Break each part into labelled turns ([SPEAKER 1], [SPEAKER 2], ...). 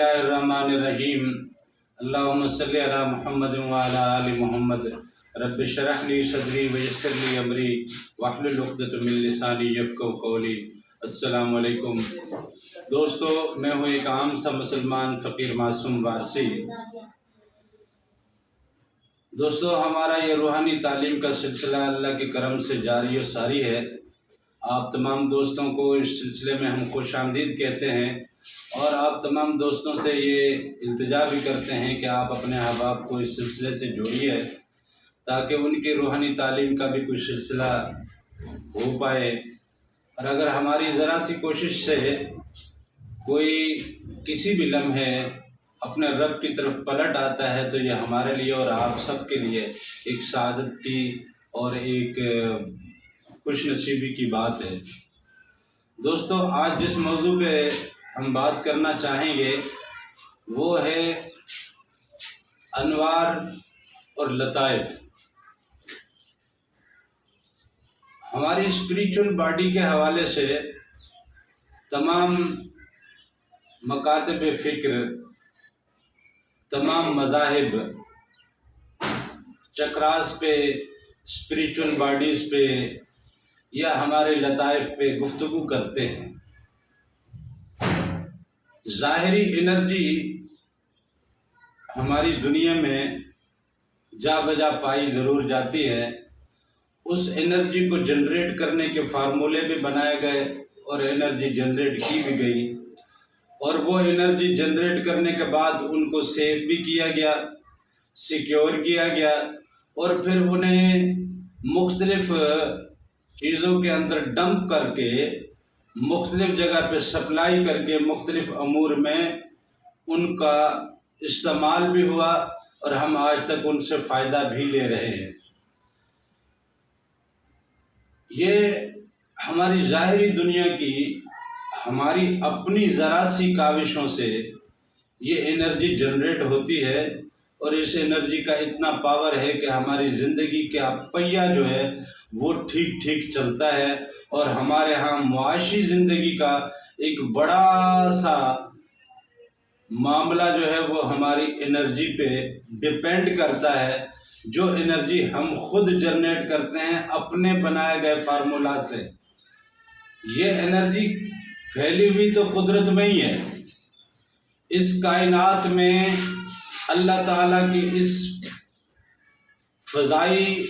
[SPEAKER 1] बिस्मिल्लाहिर्रहमानिर्रहीम। अल्लाहुम्मा सल्लि अला मुहम्मद व अला आलि मुहम्मद। रब्बि इश्रह ली सदरी व यस्सिर ली अमरी वहलुल उक़दतम मिन लिसानी यफ़क़हू क़ौली। अस्सलामु अलैकुम दोस्तों, मैं हूँ एक आम सा मुसलमान फ़कीर मासूम वारसी। दोस्तों, हमारा ये रूहानी तालीम का सिलसिला अल्लाह के करम से जारी और सारी है। आप तमाम दोस्तों को इस सिलसिले में हम खुशामदीद कहते हैं और आप तमाम दोस्तों से ये इल्तिजा भी करते हैं कि आप अपने अहबाब को इस सिलसिले से जोड़िए ताकि उनकी रूहानी तालीम का भी कुछ सिलसिला हो पाए। और अगर हमारी ज़रा सी कोशिश से कोई किसी भी लम्हे अपने रब की तरफ पलट आता है तो ये हमारे लिए और आप सब के लिए एक सआदत की और एक खुश नसीबी की बात है। दोस्तों, आज जिस मौजू पे हम बात करना चाहेंगे वो है अनवार और लताइफ। हमारी स्पिरिचुअल बॉडी के हवाले से तमाम मकातब फ़िक्र, तमाम मज़ाहिब चक्रास पे, स्पिरिचुअल बॉडीज़ पे या हमारे लताइफ पे गुफ्तगू करते हैं। ज़ाहिरी एनर्जी हमारी दुनिया में जा बजा पाई ज़रूर जाती है। उस एनर्जी को जनरेट करने के फार्मूले भी बनाए गए और एनर्जी जनरेट की भी गई और वो एनर्जी जनरेट करने के बाद उनको सेव भी किया गया, सिक्योर किया गया और फिर उन्हें मुख्तलिफ चीज़ों के अंदर डंप करके मुख्तलिफ जगह पे सप्लाई करके मुख्तलिफ अमूर में उनका इस्तेमाल भी हुआ और हम आज तक उनसे फ़ायदा भी ले रहे हैं। ये हमारी ज़ाहिरी दुनिया की हमारी अपनी ज़रा सी काविशों से ये एनर्जी जनरेट होती है और इस एनर्जी का इतना पावर है कि हमारी ज़िंदगी का पहिया जो है वो ठीक ठीक चलता है और हमारे यहाँ मुआशी ज़िंदगी का एक बड़ा सा मामला जो है वो हमारी एनर्जी पे डिपेंड करता है, जो एनर्जी हम खुद जनरेट करते हैं अपने बनाए गए फार्मूला से। ये एनर्जी फैली हुई तो कुदरत में ही है। इस कायनात में अल्लाह ताला की इस फ़ज़ाई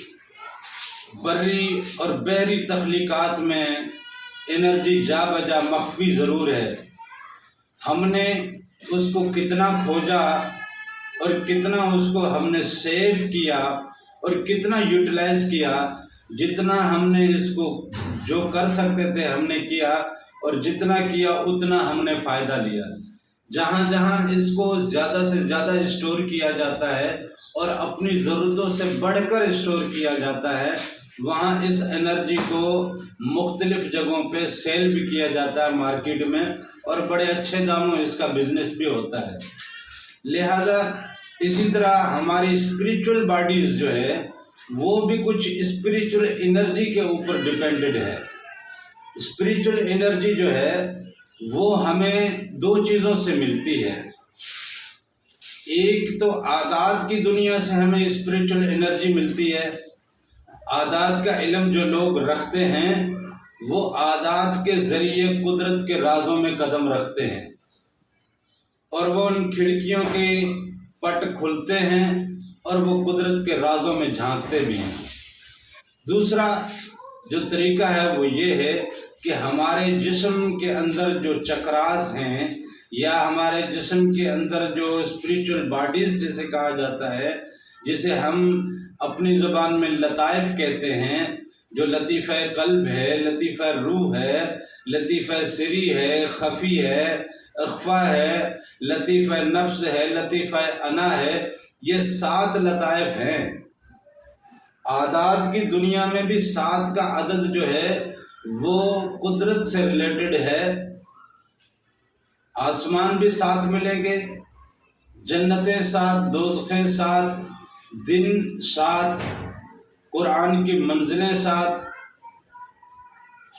[SPEAKER 1] बर्री और बहरी तख्लीक़ात में एनर्जी जा बजा मख्फी ज़रूर है। हमने उसको कितना खोजा और कितना उसको हमने सेव किया और कितना यूटिलाइज़ किया, जितना हमने इसको जो कर सकते थे हमने किया और जितना किया उतना हमने फ़ायदा लिया। जहाँ जहाँ इसको ज़्यादा से ज़्यादा स्टोर किया जाता है और अपनी ज़रूरतों से बढ़कर स्टोर किया जाता है, वहाँ इस एनर्जी को मुख्तलिफ़ जगहों पे सेल भी किया जाता है मार्केट में और बड़े अच्छे दामों इसका बिज़नेस भी होता है। लिहाजा इसी तरह हमारी स्पिरिचुअल बॉडीज़ जो है वो भी कुछ स्पिरिचुअल एनर्जी के ऊपर डिपेंडेड है। स्पिरिचुअल एनर्जी जो है वो हमें दो चीज़ों से मिलती है। एक तो आदात की दुनिया से हमें स्पिरिचुअल एनर्जी मिलती है। आदात का इल्म जो लोग रखते हैं वो आदात के ज़रिए कुदरत के राज़ों में कदम रखते हैं और वो उन खिड़कियों के पट खुलते हैं और वो कुदरत के राज़ों में झांकते भी हैं। दूसरा जो तरीका है वो ये है कि हमारे जिस्म के अंदर जो चक्रास हैं या हमारे जिस्म के अंदर जो स्पिरिचुअल बॉडीज़ जिसे कहा जाता है, जिसे हम अपनी ज़ुबान में लताइफ कहते हैं, जो लतीफ़ा क़ल्ब है, लतीफ़ा रूह है, लतीफ़ा सिरी है, ख़फ़ी है, अख़फ़ा है, लतीफ़ा नफ्स है, लतीफ़ा अना है, ये 7 लताइफ हैं। आदात की दुनिया में भी 7 का अदद जो है वो कुदरत से रिलेटेड है। आसमान भी 7 मिलेंगे, जन्नतें 7, दोज़खें 7, दिन 7, कुरान की मंज़िलें 7,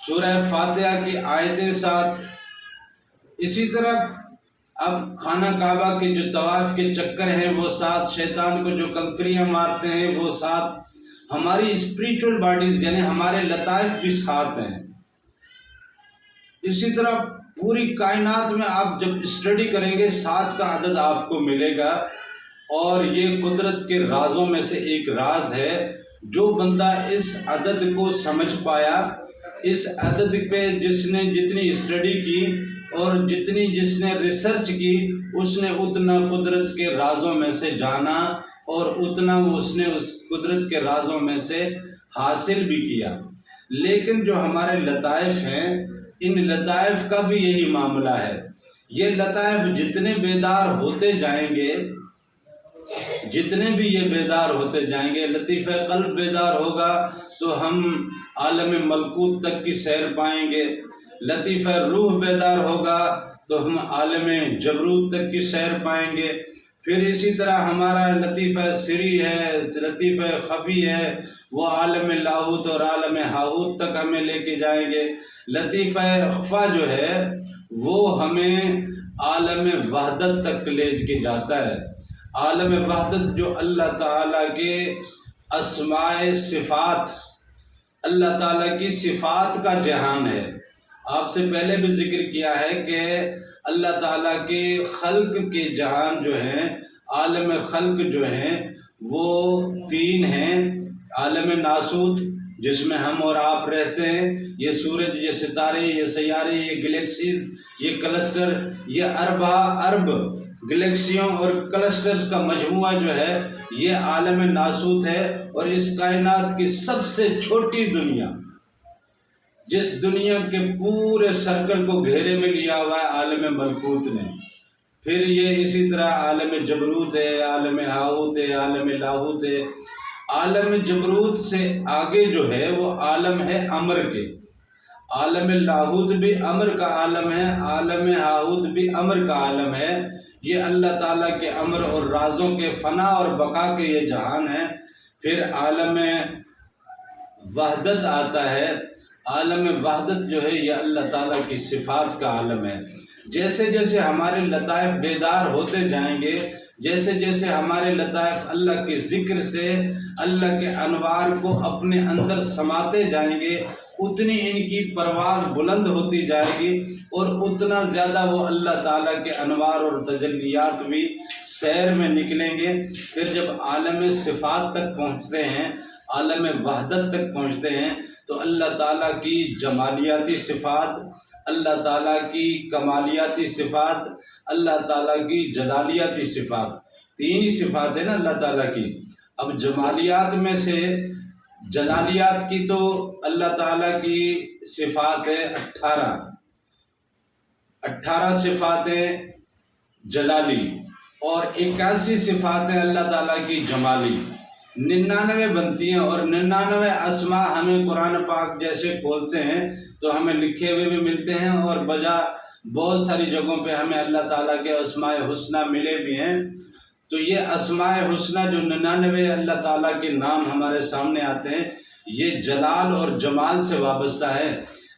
[SPEAKER 1] सूरह फातिहा की आयतें 7। इसी तरह اب خانہ کعبہ کے جو طواف کے چکر ہیں وہ 7، شیطان کو جو کنکریاں مارتے ہیں وہ 7، ہماری اسپریچول باڈیز یعنی ہمارے لطائف بھی 7 ہیں۔ اسی طرح پوری کائنات میں آپ جب اسٹڈی کریں گے 7 کا عدد آپ کو ملے گا، اور یہ قدرت کے رازوں میں سے ایک راز ہے۔ جو بندہ اس عدد کو سمجھ پایا، اس عدد پہ جس نے جتنی اسٹڈی کی اور جس نے ریسرچ کی، اس نے اتنا قدرت کے رازوں میں سے جانا اور اتنا اس نے اس قدرت کے رازوں میں سے حاصل بھی کیا۔ لیکن جو ہمارے لطائف ہیں، ان لطائف کا بھی یہی معاملہ ہے۔ یہ لطائف جتنے بیدار ہوتے جائیں گے، جتنے بھی یہ بیدار ہوتے جائیں گے، لطیفہ قلب بیدار ہوگا تو ہم عالم ملکوت تک کی سیر پائیں گے، لطیفہ روح بیدار ہوگا تو ہم عالم جبروت تک کی سیر پائیں گے، پھر اسی طرح ہمارا لطیفہ سری ہے، لطیفہ خفی ہے، وہ عالم لاہوت اور عالم ہاہوت تک ہمیں لے کے جائیں گے۔ لطیفہ خفا جو ہے وہ ہمیں عالم وحدت تک لے کے جاتا ہے۔ عالم وحدت جو اللہ تعالیٰ کے اسماء صفات، اللہ تعالیٰ کی صفات کا جہان ہے۔ آپ سے پہلے بھی ذکر کیا ہے کہ اللہ تعالیٰ کے خلق کے جہان جو ہیں، عالم خلق جو ہیں وہ 3 ہیں۔ عالم ناسوت جس میں ہم اور آپ رہتے ہیں، یہ سورج، یہ ستارے، یہ سیارے، یہ گلیکسیز، یہ کلسٹر، یہ ارب گلیکسیوں اور کلسٹرز کا مجموعہ جو ہے یہ عالم ناسوت ہے۔ اور اس کائنات کی سب سے چھوٹی دنیا، جس دنیا کے پورے سرکل کو گھیرے میں لیا ہوا ہے، عالم ملکوت نے۔ پھر یہ اسی طرح عالم جبروت ہے، عالم ہاہوت ہے، عالم لاہوت ہے۔ عالم جبروت سے آگے جو ہے وہ عالم ہے امر کے، عالم لاہوت بھی امر کا عالم ہے، عالم ہاہوت بھی امر کا عالم ہے۔ یہ اللہ تعالیٰ کے امر اور رازوں کے فنا اور بقا کے یہ جہان ہے۔ پھر عالم وحدت آتا ہے۔ عالم وحدت جو ہے یہ اللہ تعالیٰ کی صفات کا عالم ہے۔ جیسے جیسے ہمارے لطائف بیدار ہوتے جائیں گے، جیسے جیسے ہمارے لطائف اللہ کے ذکر سے اللہ کے انوار کو اپنے اندر سماتے جائیں گے، اتنی ان کی پرواز بلند ہوتی جائے گی اور اتنا زیادہ وہ اللہ تعالیٰ کے انوار اور تجلیات بھی سیر میں نکلیں گے۔ پھر جب عالم صفات تک پہنچتے ہیں، عالم وحدت تک پہنچتے ہیں، تو اللہ تعالیٰ کی جمالیاتی صفات، اللہ تعالیٰ کی کمالیاتی صفات، اللہ تعالیٰ کی جلالیاتی صفات، 3 ہی صفات ہیں نا اللہ تعالیٰ کی۔ اب جمالیات میں سے جلالیات کی تو اللہ تعالیٰ کی صفات ہے 18 صفاتیں جلالی اور 81 صفاتیں اللہ تعالیٰ کی جمالی، 99 بنتی ہیں۔ اور 99 اسماء ہمیں قرآن پاک جیسے کھولتے ہیں تو ہمیں لکھے ہوئے بھی ملتے ہیں، اور بہت ساری جگہوں پہ ہمیں اللہ تعالیٰ کے اسماء حسنہ ملے بھی ہیں۔ تو یہ اسماء حسنہ جو 99 اللہ تعالیٰ کے نام ہمارے سامنے آتے ہیں، یہ جلال اور جمال سے وابستہ ہے۔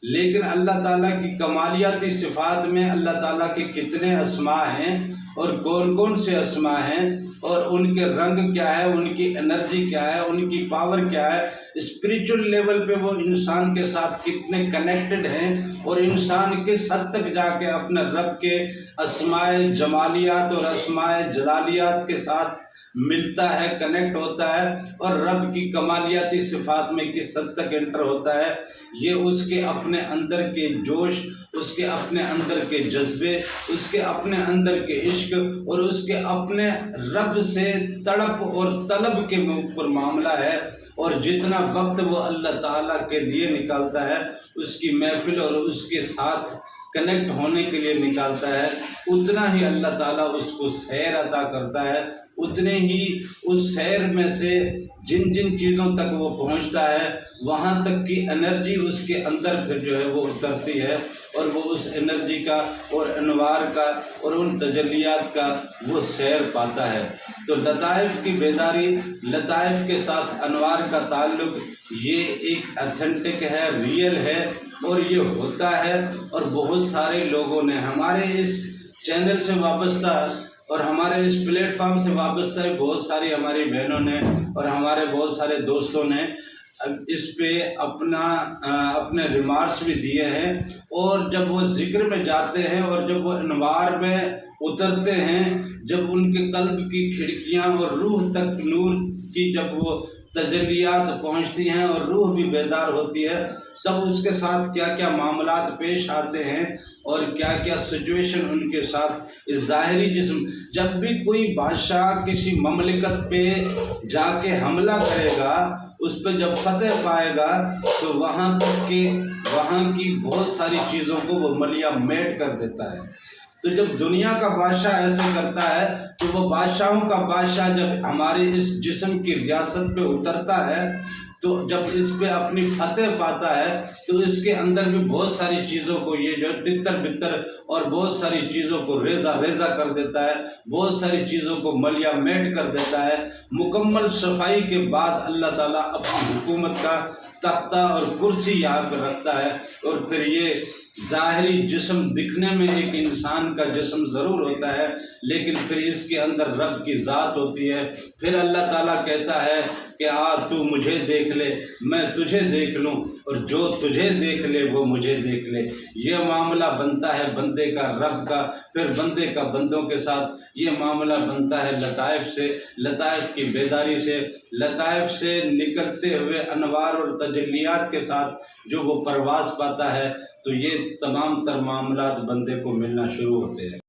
[SPEAKER 1] لیکن اللہ تعالیٰ کی کمالیاتی صفات میں اللہ تعالیٰ کے کتنے اسماء ہیں اور کون کون سے اسماء ہیں، اور ان کے رنگ کیا ہے، ان کی انرجی کیا ہے، ان کی پاور کیا ہے، اسپریچول لیول پہ وہ انسان کے ساتھ کتنے کنیکٹڈ ہیں، اور انسان کس حد تک جا کے اپنے رب کے اسماء جمالیات اور اسماء جلالیات کے ساتھ ملتا ہے، کنیکٹ ہوتا ہے، اور رب کی کمالیاتی صفات میں کس حد تک انٹر ہوتا ہے، یہ اس کے اپنے اندر کے جوش، اس کے اپنے اندر کے جذبے، اس کے اپنے اندر کے عشق اور اس کے اپنے رب سے تڑپ اور طلب کے اوپر معاملہ ہے۔ اور جتنا وقت وہ اللہ تعالیٰ کے لیے نکالتا ہے، اس کی محفل اور اس کے ساتھ کنیکٹ ہونے کے لیے نکالتا ہے، اتنا ہی اللہ تعالیٰ اس کو سیر عطا کرتا ہے، اتنے ہی اس سیر میں سے جن جن چیزوں تک وہ پہنچتا ہے وہاں تک کی انرجی اس کے اندر پھر جو ہے وہ اترتی ہے، اور وہ اس انرجی کا اور انوار کا اور ان تجلیات کا وہ سیر پاتا ہے۔ تو لطائف کی بیداری، لطائف کے ساتھ انوار کا تعلق، یہ ایک اتھینٹک ہے، ریئل ہے، اور یہ ہوتا ہے۔ اور بہت سارے لوگوں نے ہمارے اس चैनल से वाबस्ता और हमारे इस प्लेटफॉर्म से वाबस्ता बहुत सारी हमारी बहनों ने और हमारे बहुत सारे दोस्तों ने इस पे अपने रिमार्क्स भी दिए हैं। और जब वो जिक्र में जाते हैं और जब वो अनवार में उतरते हैं, जब उनके कल्ब की खिड़कियां और रूह तक नूर की जब वो तजल्लियात पहुंचती हैं और रूह भी बेदार होती है, तब उसके साथ क्या क्या मामलात पेश आते हैं और क्या क्या सिचुएशन उनके साथ इस ज़ाहिरी जिस्म। जब भी कोई बादशाह किसी ममलिकत पे जाके हमला करेगा, उस पर जब फतह पाएगा, तो वहाँ तक के वहाँ की बहुत सारी चीज़ों को वो मलिया मेट कर देता है। तो जब दुनिया का बादशाह ऐसे करता है, तो वो बादशाहों का बादशाह जब हमारे इस जिस्म की रियासत पे उतरता है, तो जब इस पे अपनी फतह पाता है, तो इसके अंदर भी बहुत सारी चीज़ों को ये जो तितर बितर और बहुत सारी चीज़ों को रेजा रेजा कर देता है, बहुत सारी चीज़ों को मलिया मेट कर देता है। मुकम्मल सफाई के बाद अल्लाह ताला अपनी हुकूमत का तख्ता और कुर्सी यहाँ पर रखता है, और फिर ये ज़ाहिरी जिस्म दिखने में एक इंसान का जिस्म ज़रूर होता है, लेकिन फिर इसके अंदर रब की ज़ात होती है। फिर अल्लाह ताला कहता है कि आ तू मुझे देख ले, मैं तुझे देख लूँ, और जो तुझे देख ले वो मुझे देख ले। ये मामला बनता है बंदे का रब का, फिर बंदे का बंदों के साथ ये मामला बनता है लताइफ से, लताइफ की बेदारी से, लताइफ से निकलते हुए अनवार और तजल्लियात के साथ जो वो परवास पाता है। तो ये तमाम तर मामलात बंदे को मिलना शुरू होते हैं।